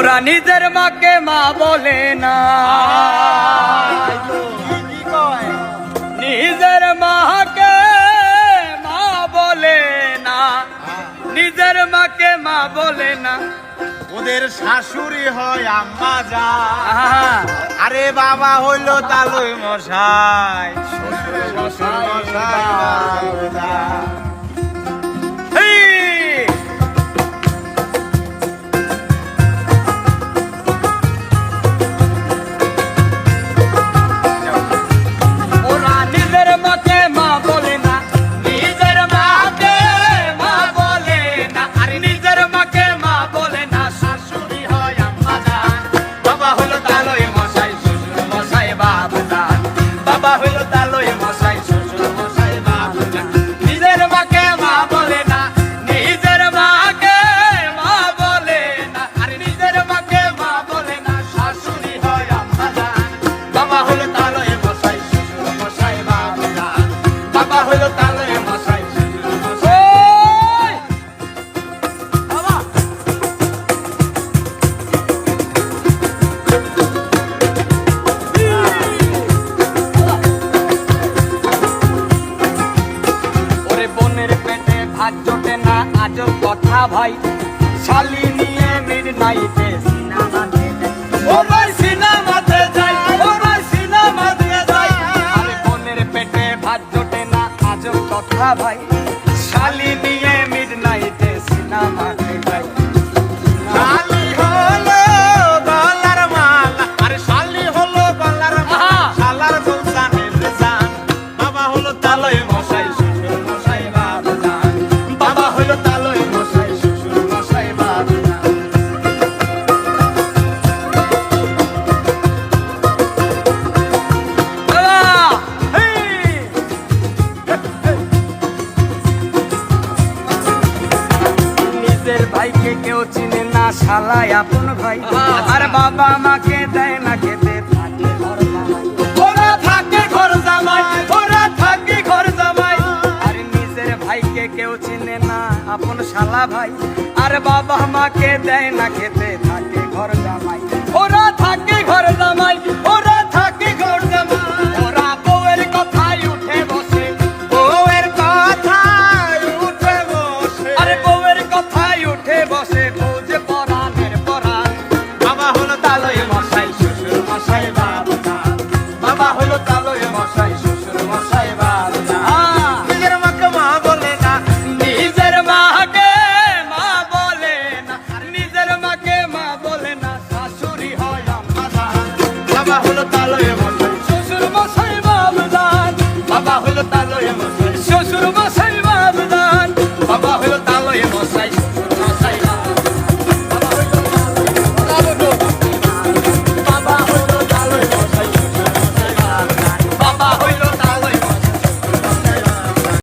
ওরা নিজের মাকে মা বলে না, নিজের মাকে মা বলে না, নিজের মাকে মা বলে না। ওদের শাশুড়ি হয় আম্মা জান, আরে বাবা হইল তালুই মশাই, শ্বশুর মশাই বাবা। জোটে না আজব কথা ভাই, শালি নিয়ে মিডনাইটে সিনেমাতে ও ভাই সিনেমাতে যাই, ও ভাই সিনেমাতে যাই। আরে বোনের পেটে ভাত জোটে না আজব কথা ভাই, শালি নিয়ে মিডনাইটে সিনেমাতে যাই। শালি হলো গলার মালা, আরে শালি হলো গলার মালা, শালার বলসানের জান। বাবা হলো তালয় মশাই, শ্বশুর মশাই বাবা জান। বাবা হলো তালয় মশাই, শ্বশুর মশাই বাবা জান। নিজের ভাইকে কেউ চিনে না, শালায় আপন ভাই। আর বাবা মাকে দেয় না খেতে, থাকে ঘর জামাই। ওরা থাকে ঘর জামাই, ওরা থাকে ঘর জামাই। আর নিজের ভাইকে কেউ চিনে না, আপন শালা ভাই। আর বাবা মাকে দেয় না খেতে, থাকে ঘর জামাই। ওরা থাকে ঘর জামাই, ওরা থাকে ঘর জামাই। ওরা বউয়ের কথায় উঠে বসে, বউয়ের কথায় উঠে বসে, আরে বউয়ের কথায় উঠে বসে, বউ যে পরাণের পরাণ। বাবা হলো তালয় মশাই, শ্বশুর মশাই বাবা জান। বাবা হলো তালয় মশাই, শ্বশুর মশাই বাবা জান। নিজের মাকে মা বলে না, নিজের মাকে মা বলে না, নিজের মাকে মা বলে না, শাশুড়ি হয় আম্মা জান। বাবা হলো তালয় মশাই।